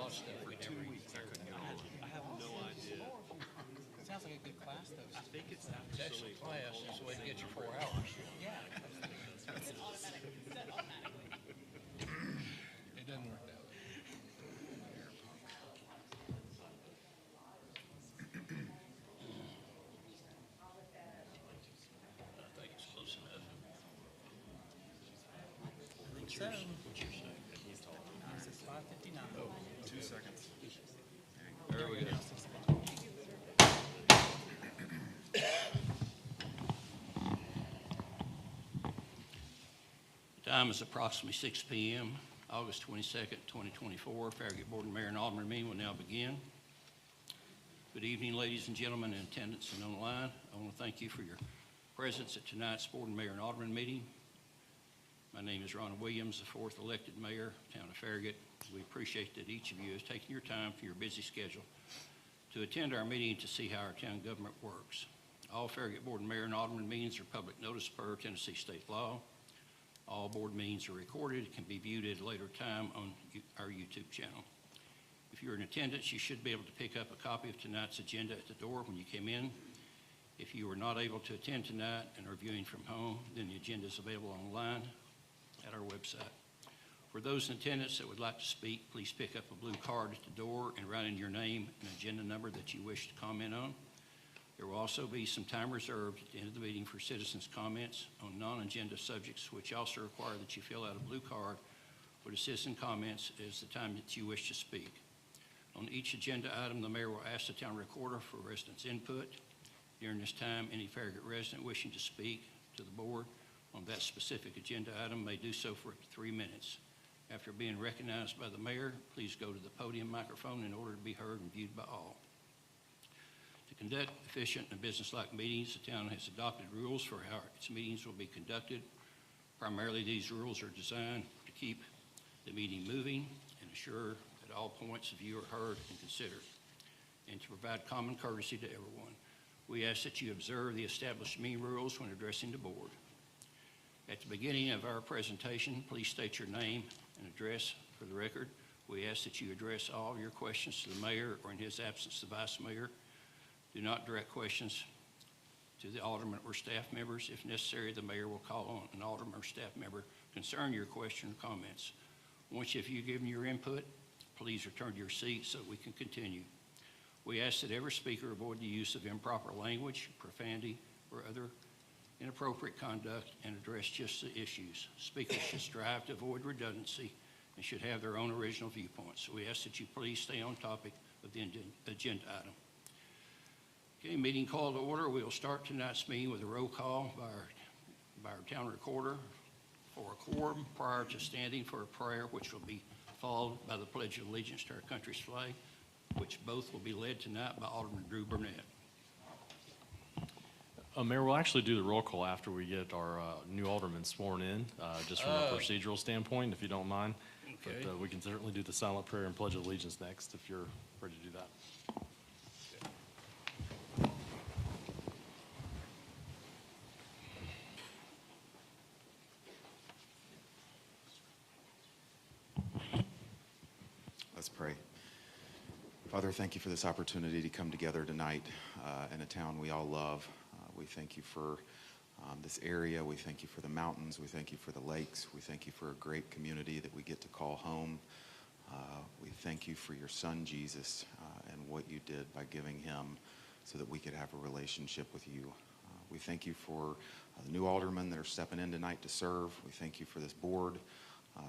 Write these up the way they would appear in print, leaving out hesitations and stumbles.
college stuff. For 2 weeks, I couldn't go. I have no idea. Sounds like a good class, though. I think it's It's actually excellent class. That's the way to get your 4 hours. Yeah. Is it automatic? Is that automatically? It doesn't work that way. I think it's close enough. What's your What's your say? he's talking. This is 5:59. 2 seconds. There we go. The time is approximately 6 p.m., August 22nd, 2024. Farragut Board of Mayor and Aldermen meeting will now begin. Good evening, ladies and gentlemen in attendance and online. I want to thank you for your presence at tonight's Board of Mayor and Aldermen meeting. My name is Ron Williams, the fourth elected mayor of the town of Farragut. We appreciate that each of you has taken your time from your busy schedule to attend our meeting to see how our town government works. All Farragut Board of Mayor and Aldermen meetings are public notice per Tennessee state law. All board meetings are recorded and can be viewed at a later time on our YouTube channel. If you're in attendance, you should be able to pick up a copy of tonight's agenda at the door when you came in. If you are not able to attend tonight and are viewing from home, then the agenda is available online at our website. For those in attendance that would like to speak, please pick up a blue card at the door and write in your name and agenda number that you wish to comment on. There will also be some time reserved at the end of the meeting for citizens' comments on non-agenda subjects, which also require that you fill out a blue card for the citizen comments as the time that you wish to speak. On each agenda item, the mayor will ask the town recorder for residents' input. During this time, any Farragut resident wishing to speak to the board on that specific agenda item may do so for 3 minutes. After being recognized by the mayor, please go to the podium microphone in order to be heard and viewed by all. To conduct efficient and business-like meetings, the town has adopted rules for how its meetings will be conducted. Primarily, these rules are designed to keep the meeting moving and assure that all points of view are heard and considered, and to provide common courtesy to everyone. We ask that you observe the established meeting rules when addressing the board. At the beginning of our presentation, please state your name and address for the record. We ask that you address all your questions to the mayor or, in his absence, the vice mayor. Do not direct questions to the alderman or staff members. If necessary, the mayor will call on an alderman or staff member concerning your question or comments. Once you've given your input, please return to your seat so we can continue. We ask that every speaker avoid the use of improper language, profanity, or other inappropriate conduct and address just the issues. Speakers should strive to avoid redundancy and should have their own original viewpoints. We ask that you please stay on topic of the agenda item. Okay, meeting called to order. We will start tonight's meeting with a roll call by our town recorder for a quorum prior to standing for a prayer, which will be followed by the Pledge of Allegiance to our country's flag, which both will be led tonight by Alderman Drew Burnett. Mayor, we'll actually do the roll call after we get our new alderman sworn in, just from a procedural standpoint, if you don't mind. Okay. But we can certainly do the silent prayer and Pledge of Allegiance next, if you're ready to do that. Let's pray. Father, thank you for this opportunity to come together tonight in a town we all love. We thank you for this area. We thank you for the mountains. We thank you for the lakes. We thank you for a great community that we get to call home. We thank you for your son, Jesus, and what you did by giving him so that we could have a relationship with you. We thank you for the new aldermen that are stepping in tonight to serve. We thank you for this board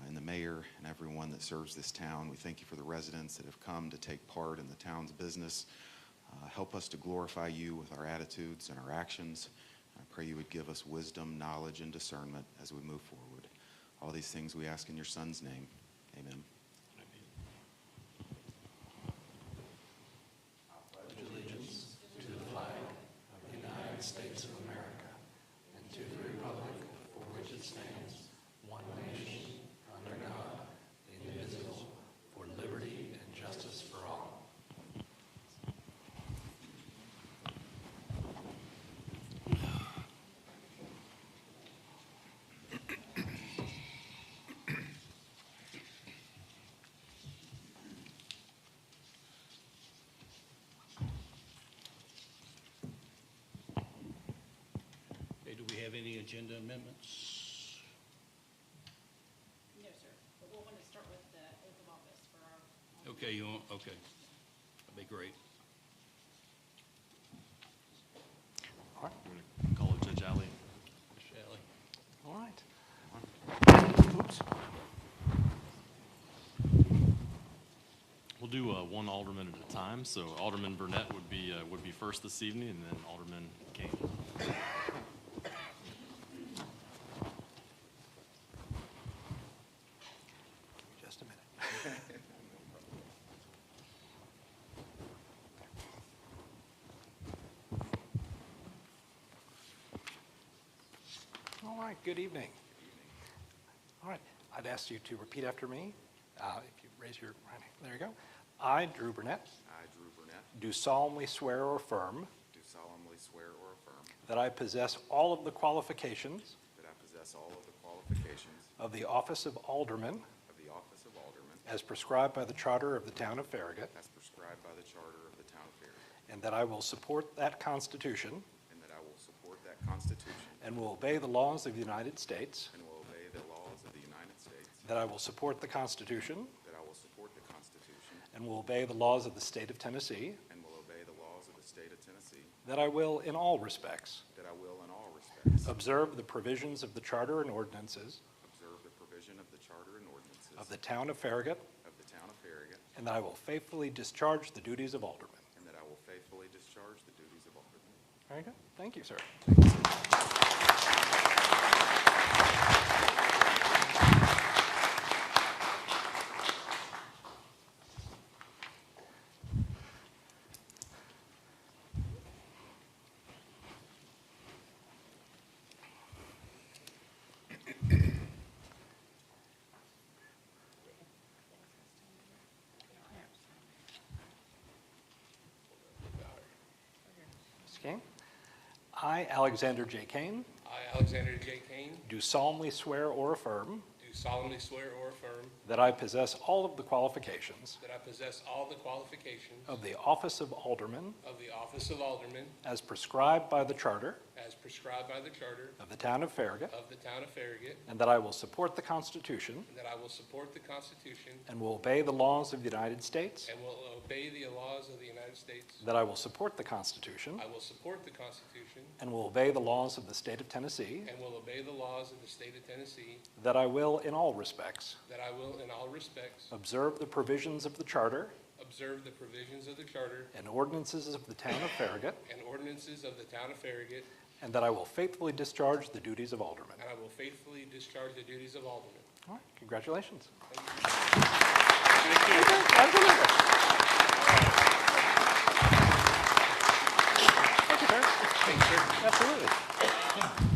and the mayor and everyone that serves this town. We thank you for the residents that have come to take part in the town's business. Help us to glorify you with our attitudes and our actions. I pray you would give us wisdom, knowledge, and discernment as we move forward. All these things we ask in your son's name. Amen. have any agenda amendments? No, sir, but we'll want to start with the oath of office for our. Okay, you want, okay. That'd be great. All right. I'm going to call Judge Alley. Shelley. All right. Oops. We'll do one alderman at a time. So Alderman Burnett would be first this evening, and then Alderman Kane. Just a minute. All right, good evening. All right, I'd ask you to repeat after me. If you raise your right hand, there you go. I, Drew Burnett, I, Drew Burnett, do solemnly swear or affirm do solemnly swear or affirm that I possess all of the qualifications that I possess all of the qualifications of the office of Alderman of the office of Alderman as prescribed by the Charter of the Town of Farragut, as prescribed by the Charter of the Town of Farragut, and that I will support that Constitution and that I will support that Constitution and will obey the laws of the United States, and will obey the laws of the United States, that I will support the Constitution that I will support the Constitution and will obey the laws of the state of Tennessee, and will obey the laws of the state of Tennessee, that I will, in all respects, that I will in all respects observe the provisions of the Charter and ordinances observe the provision of the Charter and ordinances of the Town of Farragut, of the Town of Farragut, and that I will faithfully discharge the duties of Alderman. and that I will faithfully discharge the duties of Alderman. Very good. Thank you, sir. Mr. Kane? I, Alexander J. Kane, I, Alexander J. Kane, do solemnly swear or affirm do solemnly swear or affirm that I possess all of the qualifications that I possess all the qualifications of the office of Alderman of the office of Alderman as prescribed by the Charter as prescribed by the Charter of the Town of Farragut, of the Town of Farragut, and that I will support the Constitution and that I will support the Constitution and will obey the laws of the United States, and will obey the laws of the United States. that I will support the Constitution I will support the Constitution and will obey the laws of the state of Tennessee, and will obey the laws of the state of Tennessee, that I will, in all respects, that I will in all respects observe the provisions of the Charter observe the provisions of the Charter and ordinances of the Town of Farragut, and ordinances of the Town of Farragut, and that I will faithfully discharge the duties of Alderman. and I will faithfully discharge the duties of Alderman. All right, congratulations. Thank you. Absolutely. Thank you, sir. Thanks, sir. Absolutely.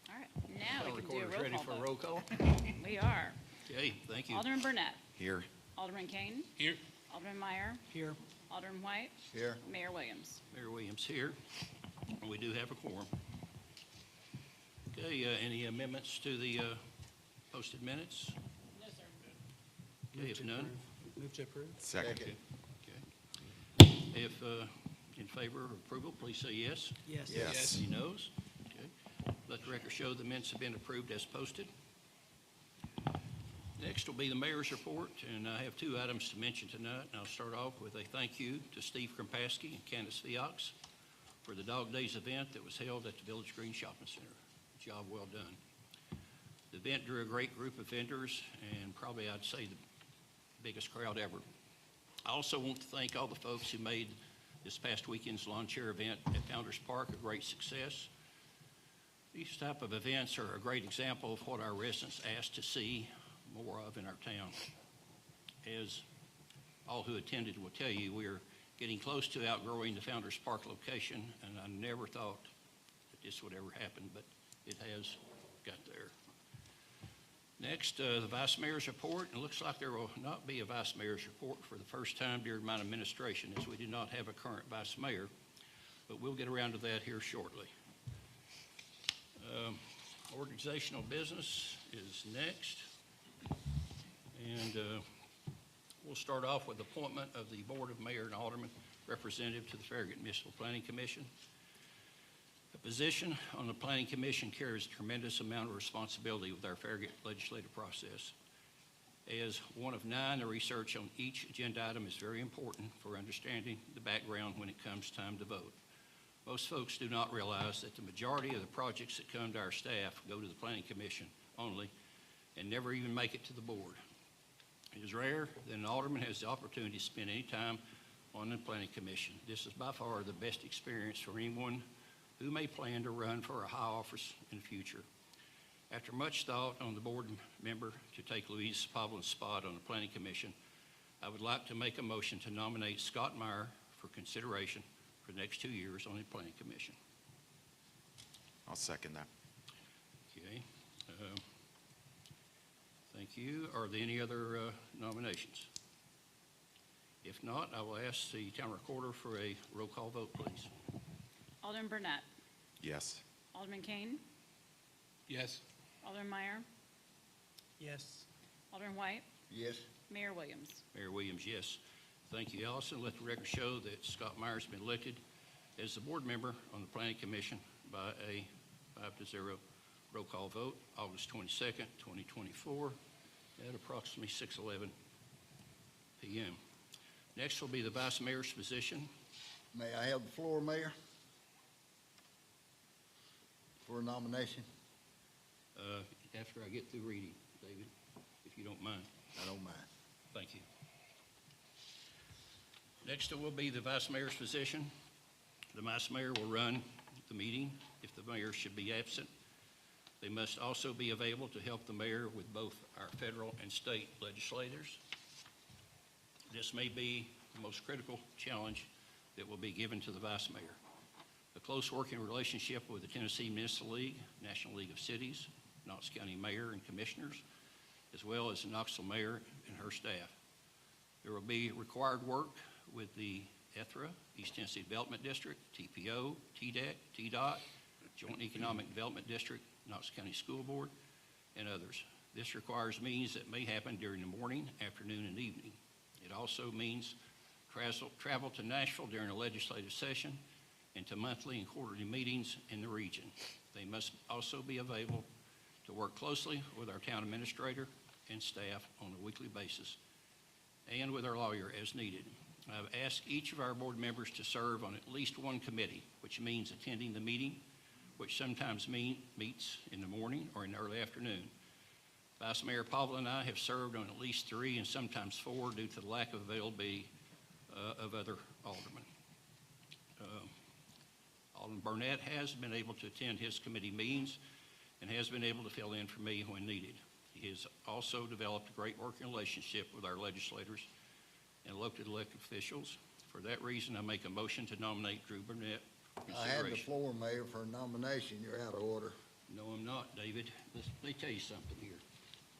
All right, now we can do a Recorder's ready roll for a call roll vote. call? We are. Okay, thank you. Alderman Burnett, Here. Alderman Kane, Here. Alderman Meyer, Here. Alderman White, Here. Mayor Williams. Mayor Williams here. We do have a quorum. Okay, any amendments to the posted minutes? No, sir. Okay, if none, Move to approve. Second. okay. If in favor of approval, please say yes. Yes. Yes. Any noes? Okay. Let the record show the minutes have been approved as posted. Next will be the mayor's report, and I have two items to mention tonight. And I'll start off with a thank you to Steve Krimpaski and Candace Viox for the Dog Days event that was held at the Village Green Shopping Center. Job well done. The event drew a great group of vendors and probably I'd say the biggest crowd ever. I also want to thank all the folks who made this past weekend's lawn chair event at Founders Park a great success. These type of events are a great example of what our residents ask to see more of in our town. As all who attended will tell you, we're getting close to outgrowing the Founders Park location, and I never thought that this would ever happen, but it has got there. Next, the vice mayor's report. It looks like there will not be a vice mayor's report for the first time during my administration, as we do not have a current vice mayor, but we'll get around to that here shortly. Organizational business is next, and we'll start off with appointment of the Board of Mayor and Aldermen representative to the Farragut Municipal Planning Commission. The position on the Planning Commission carries a tremendous amount of responsibility with our Farragut legislative process. As one of 9, the research on each agenda item is very important for understanding the background when it comes time to vote. Most folks do not realize that the majority of the projects that come to our staff go to the Planning Commission only and never even make it to the board. It is rare that an alderman has the opportunity to spend any time on the Planning Commission. This is by far the best experience for anyone who may plan to run for a high office in the future. After much thought on the board member to take Louise Pavlin's spot on the Planning Commission, I would like to make a motion to nominate Scott Meyer for consideration for the next 2 years on the Planning Commission. I'll second that. Okay. Thank you. Are there any other nominations? If not, I will ask the town recorder for a roll call vote, please. Alderman Burnett, Yes. Alderman Kane, Yes. Alderman Meyer, Yes. Alderman White, Yes. Mayor Williams. Mayor Williams, yes. Thank you, Allison. Let the record show that Scott Meyer's been elected as the board member on the Planning Commission by a 5-0 roll call vote, August 22nd, 2024, at approximately 6:11 p.m. Next will be the vice mayor's position. May I have the floor, Mayor? For a nomination? After I get through reading, David, if you don't mind. I don't mind. Thank you. Next will be the vice mayor's position. The vice mayor will run the meeting if the mayor should be absent. They must also be available to help the mayor with both our federal and state legislators. This may be the most critical challenge that will be given to the vice mayor. A close working relationship with the Tennessee Municipal League, National League of Cities, Knox County Mayor and Commissioners, as well as the Knoxville Mayor and her staff. There will be required work with the ETHRA, East Tennessee Development District, TPO, TDEC, TDOT, Joint Economic Development District, Knox County School Board, and others. This requires meetings that may happen during the morning, afternoon, and evening. It also means travel to Nashville during a legislative session and to monthly and quarterly meetings in the region. They must also be available to work closely with our town administrator and staff on a weekly basis and with our lawyer as needed. I've asked each of our board members to serve on at least one committee, which means attending the meeting, which sometimes meets in the morning or in the early afternoon. Vice Mayor Pavlin and I have served on at least 3 and sometimes 4 due to the lack of availability of other aldermen. Alderman Burnett has been able to attend his committee meetings and has been able to fill in for me when needed. He has also developed a great working relationship with our legislators and elected officials. For that reason, I make a motion to nominate Drew Burnett for I have the consideration. floor, Mayor, for a nomination. You're out of order. No, I'm not, David. Let me tell you something here.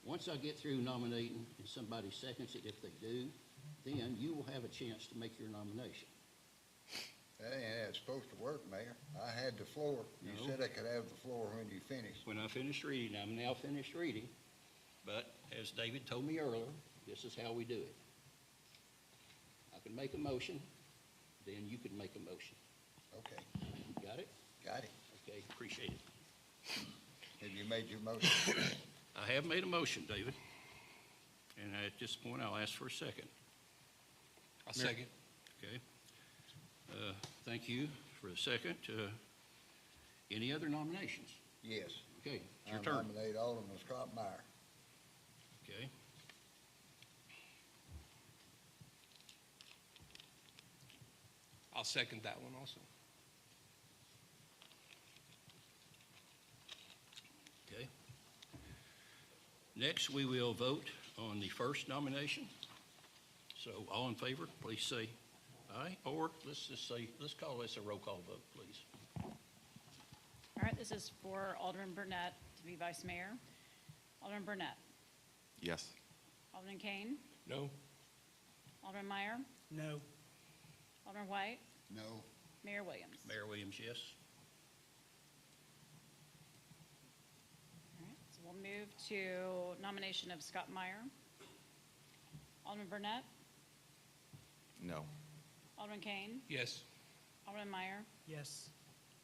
Once I get through nominating and somebody seconds it, if they do, then you will have a chance to make your nomination. That ain't how it's supposed to work, Mayor. I had the floor. You No. said I could have the floor when you finished. When I finish reading, I'm now finished reading, but as David told me earlier, this is how we do it. I can make a motion, then you can make a motion. Okay, Got it? got it. Okay, appreciate it. Have you made your motion? I have made a motion, David, and at this point, I'll ask for a second. I'll second. Okay. Thank you for the second. Any other nominations? Yes. Okay, it's I your turn. nominate Alderman Scott Meyer. Okay. I'll second that one also. Okay. Next, we will vote on the first nomination. So all in favor, please say aye, or let's just say, let's call this a roll call vote, please. All right, this is for Alderman Burnett to be vice mayor. Alderman Burnett, Yes. Alderman Kane, No? Alderman Meyer, No. Alderman White, No. Mayor Williams. Mayor Williams, yes. All right, so we'll move to nomination of Scott Meyer. Alderman Burnett, No. Alderman Kane, Yes. Alderman Meyer, Yes.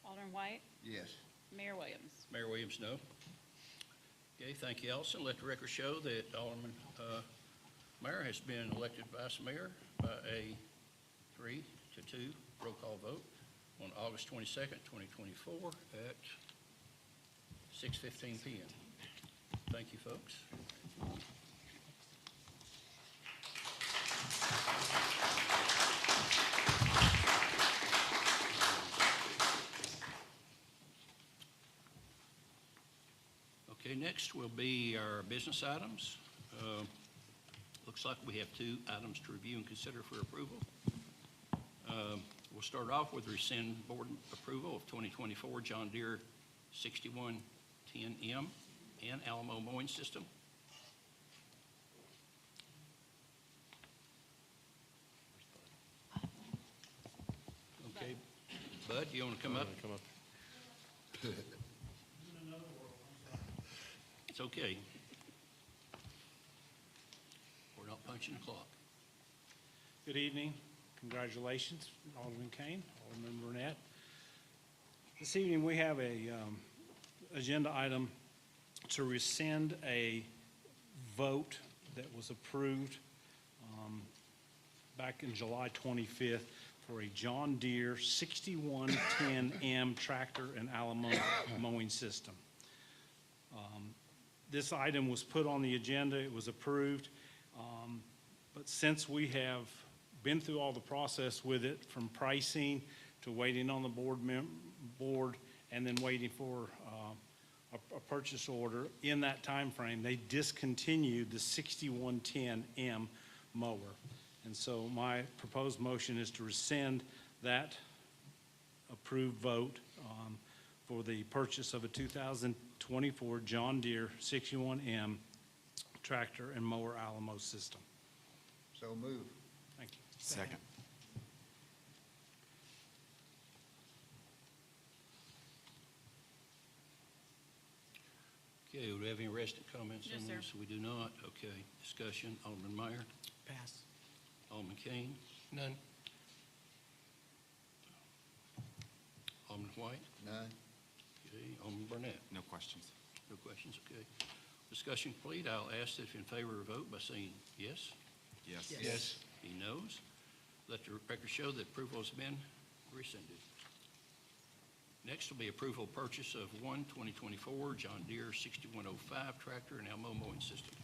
Alderman White, Yes. Mayor Williams. Mayor Williams, no. Okay, thank you, Allison. Let the record show that Alderman Meyer has been elected vice mayor by a 3-2 roll call vote on August 22nd, 2024 at 6:15 PM. Thank you, folks. Okay, next will be our business items. Looks like we have 2 items to review and consider for approval. We'll start off with rescind board approval of 2024 John Deere 6110M and Alamo mowing system. Okay, Bud, you want to come up? Come up. It's okay. We're not punching the clock. Good evening. Congratulations, Alderman Kane, Alderman Burnett. This evening, we have a agenda item to rescind a vote that was approved back in July 25th for a John Deere 6110M tractor and Alamo mowing system. This item was put on the agenda, it was approved, but since we have been through all the process with it, from pricing to waiting on the board and then waiting for a purchase order, in that time frame, they discontinued the 6110M mower. And so my proposed motion is to rescind that approved vote for the purchase of a 2024 John Deere 61M tractor and mower Alamo system. So move. Thank you. Second. Okay, do we have any resident comments No, on sir. this? We do not. Okay, discussion. Alderman Meyer, Pass. Alderman Kane, None? Alderman White, None. okay, Alderman Burnett. No questions. No questions, okay. Discussion complete. I'll ask if in favor of vote by saying yes. Yes. Yes. He knows. Let the record show that approval has been rescinded. Next will be approval of purchase of one 2024 John Deere 6105 tractor and Alamo mowing system.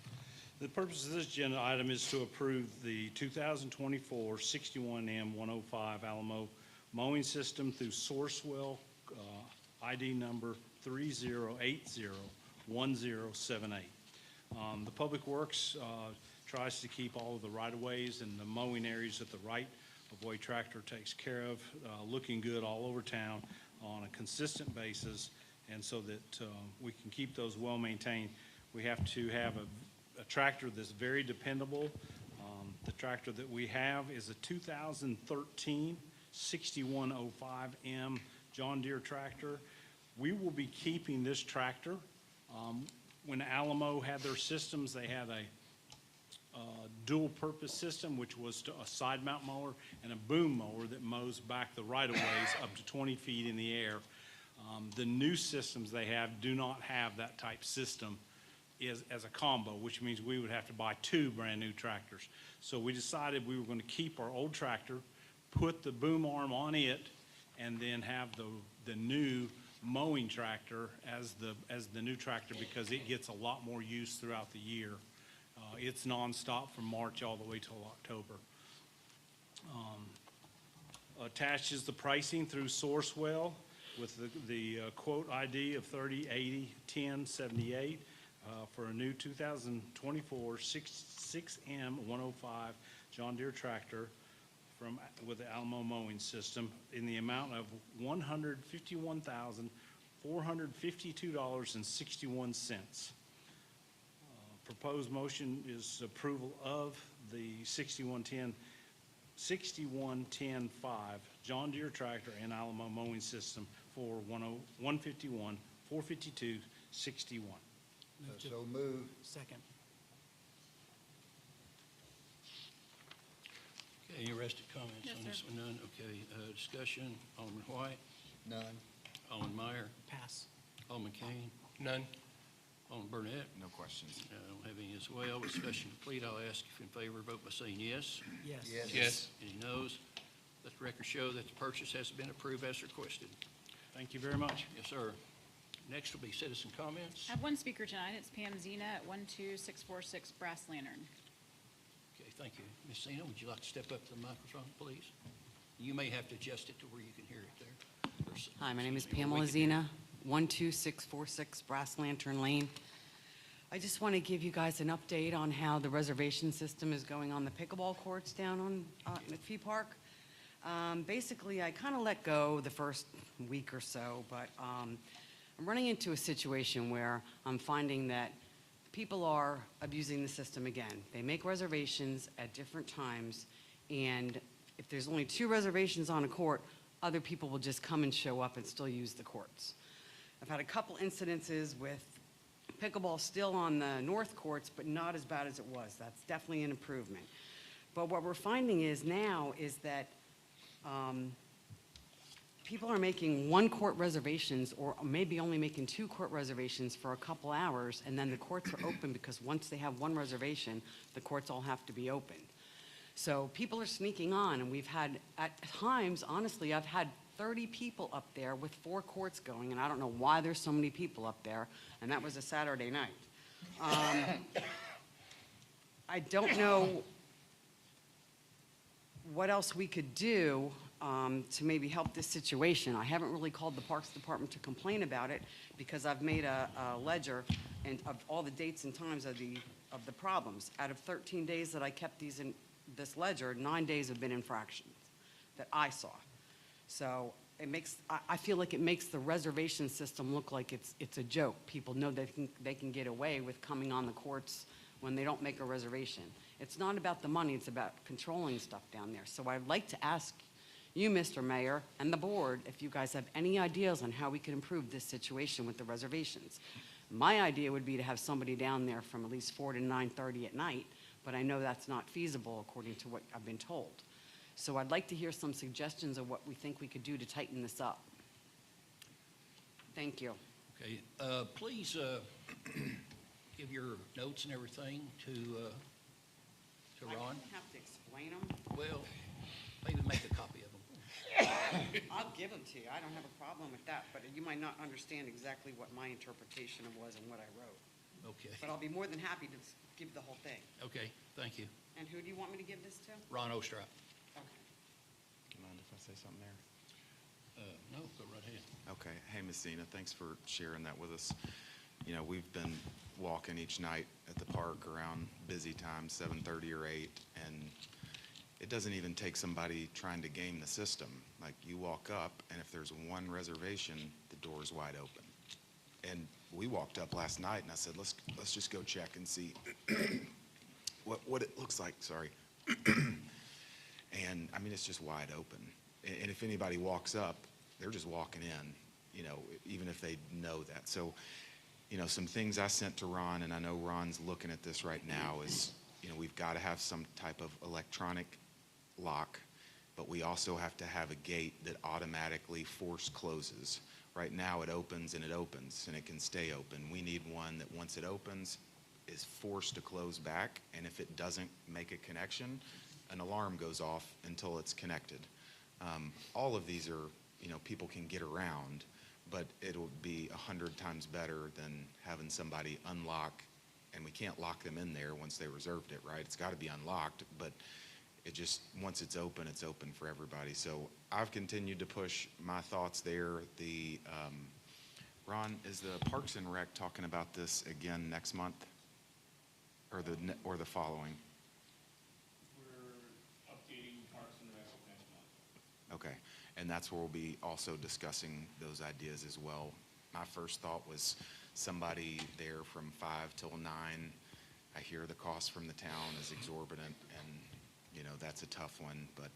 The purpose of this agenda item is to approve the 2024 61M105 Alamo mowing system through Sourcewell, ID number 30801078. The Public Works tries to keep all of the right-of-ways and the mowing areas that the right-of-way tractor takes care of looking good all over town on a consistent basis, and so that we can keep those well-maintained. We have to have a tractor that's very dependable. The tractor that we have is a 2013 6105M John Deere tractor. We will be keeping this tractor. When Alamo had their systems, they had a dual-purpose system, which was a side mount mower and a boom mower that mows back the right-of-ways up to 20 feet in the air. The new systems they have do not have that type system as a combo, which means we would have to buy 2 brand-new tractors. So we decided we were going to keep our old tractor, put the boom arm on it, and then have the new mowing tractor as the new tractor, because it gets a lot more use throughout the year. It's nonstop from March all the way till October. Attached is the pricing through Sourcewell with the quote ID of 30801078 for a new 2024 6M105 John Deere tractor with the Alamo mowing system in the amount of $151,452.61. proposed motion is approval of the 6110-5 John Deere tractor and Alamo mowing system for 151, 452, 61. So move. Second. Okay, any rest of comments Yes, on this sir. one? None? Okay, discussion, Alderman White, None. Alderman Meyer, Pass. Alderman Kane, None? Alderman Burnett. No questions. I don't have any as well. With discussion complete, I'll ask if in favor, vote by saying yes. Yes. Yes. Yes. Any noes? Let the record show that the purchase has been approved as requested. Thank you very much. Yes, sir. Next will be citizen comments. I have one speaker tonight. It's Pam Zena at 12646 Brass Lantern. Okay, thank you. Ms. Zena, would you like to step up to the microphone, please? You may have to adjust it to where you can hear it there. Hi, my name is Excuse me, or we Pamela can- Zena, 12646 Brass Lantern Lane. I just want to give you guys an update on how the reservation system is going on the pickleball courts down on McPhee Park. Basically, I kind of let go the first week or so, but I'm running into a situation where I'm finding that people are abusing the system again. They make reservations at different times, and if there's only 2 reservations on a court, other people will just come and show up and still use the courts. I've had a couple incidences with pickleball still on the north courts, but not as bad as it was. That's definitely an improvement. But what we're finding is now is that people are making 1 court reservations or maybe only making 2 court reservations for a couple hours, and then the courts are open because once they have 1 reservation, the courts all have to be open. So people are sneaking on, and we've had, at times, honestly, I've had 30 people up there with 4 courts going, and I don't know why there's so many people up there, and that was a Saturday night. I don't know what else we could do to maybe help this situation. I haven't really called the Parks Department to complain about it because I've made a ledger and of all the dates and times of the problems. Out of 13 days that I kept this ledger, 9 days have been infractions that I saw. So I feel like it makes the reservation system look like it's a joke. People know they can get away with coming on the courts when they don't make a reservation. It's not about the money, it's about controlling stuff down there. So I'd like to ask you, Mr. Mayor, and the board, if you guys have any ideas on how we can improve this situation with the reservations. My idea would be to have somebody down there from at least 4 to 9:30 at night, but I know that's not feasible according to what I've been told. So I'd like to hear some suggestions of what we think we could do to tighten this up. Thank you. Okay, please give your notes and everything to I Ron. don't have to explain them. Well, maybe make a copy of them. I'll give them to you. I don't have a problem with that, but you might not understand exactly what my interpretation was and what I wrote. Okay, But I'll be more than happy to give you the whole thing. okay, thank you. And who do you want me to give this to? Ron Ostrop. Okay. Do you mind if I say something there? No, go right ahead. Okay. Hey, Ms. Zena, thanks for sharing that with us. You know, we've been walking each night at the park around busy times, 7:30 or 8, and it doesn't even take somebody trying to game the system. Like, you walk up, and if there's 1 reservation, the door's wide open. And we walked up last night, and I said, let's just go check and see what it looks like, sorry. And, I mean, it's just wide open. And if anybody walks up, they're just walking in, you know, even if they know that. So, you know, some things I sent to Ron, and I know Ron's looking at this right now, is, you know, we've got to have some type of electronic lock, but we also have to have a gate that automatically force closes. Right now it opens and it can stay open. We need one that once it opens is forced to close back, and if it doesn't make a connection, an alarm goes off until it's connected. All of these are, you know, people can get around, but it'll be 100 times better than having somebody unlock, and we can't lock them in there once they reserved it, right? It's got to be unlocked, but it just, once it's open for everybody. So I've continued to push my thoughts there. Ron, is the Parks and Rec talking about this again next month, or the following? We're updating Parks and Rec next month. Okay, and that's where we'll be also discussing those ideas as well. My first thought was somebody there from 5 till 9 I hear the cost from the town is exorbitant, and, you know, that's a tough one, but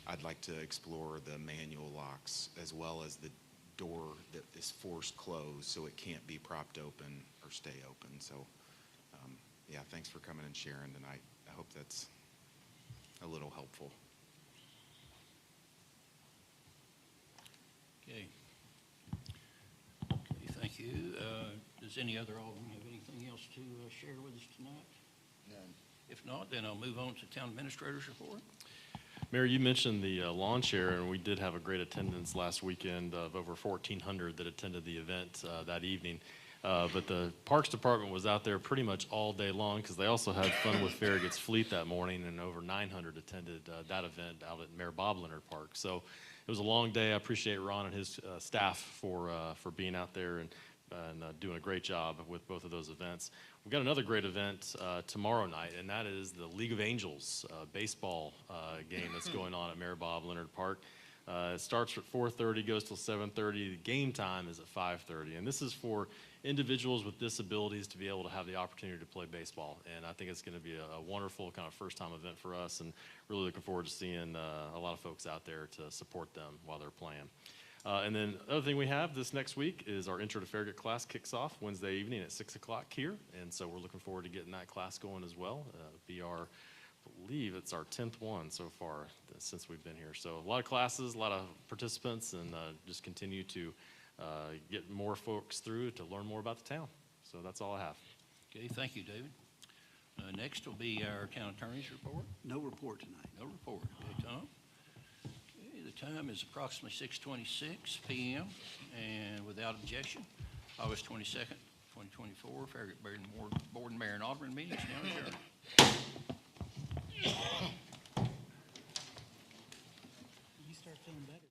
I'd like to explore the manual locks as well as the door that is forced closed so it can't be propped open or stay open. So, yeah, thanks for coming and sharing tonight. I hope that's a little helpful. Okay. Okay, thank you. Does any other alderman have anything else to share with us tonight? None. If not, then I'll move on to town administrator's report. Mayor, you mentioned the lawn chair, and we did have a great attendance last weekend of over 1,400 that attended the event that evening. But the Parks Department was out there pretty much all day long because they also had fun with Farragut's Fleet that morning, and over 900 attended that event out at Mayor Bob Leonard Park. So it was a long day. I appreciate Ron and his staff for being out there and doing a great job with both of those events. We've got another great event tomorrow night, and that is the League of Angels baseball game that's going on at Mayor Bob Leonard Park. It starts at 4:30, goes till 7:30. The game time is at 5:30, and this is for individuals with disabilities to be able to have the opportunity to play baseball. And I think it's going to be a wonderful kind of first-time event for us, and really looking forward to seeing a lot of folks out there to support them while they're playing. And then the other thing we have this next week is our Intro to Farragut class kicks off Wednesday evening at 6 o'clock here. And so we're looking forward to getting that class going as well. Be our, I believe it's our 10th one so far since we've been here. So a lot of classes, a lot of participants, and just continue to get more folks through to learn more about the town. So that's all I have. Okay, thank you, David. Next will be our town attorney's report. No report tonight. No report. Okay, Tom? Okay, the time is approximately 6:26 p.m. and without objection, August 22nd, 2024, Farragut Board and Mayor and Alderman meeting is now adjourned. You start feeling better.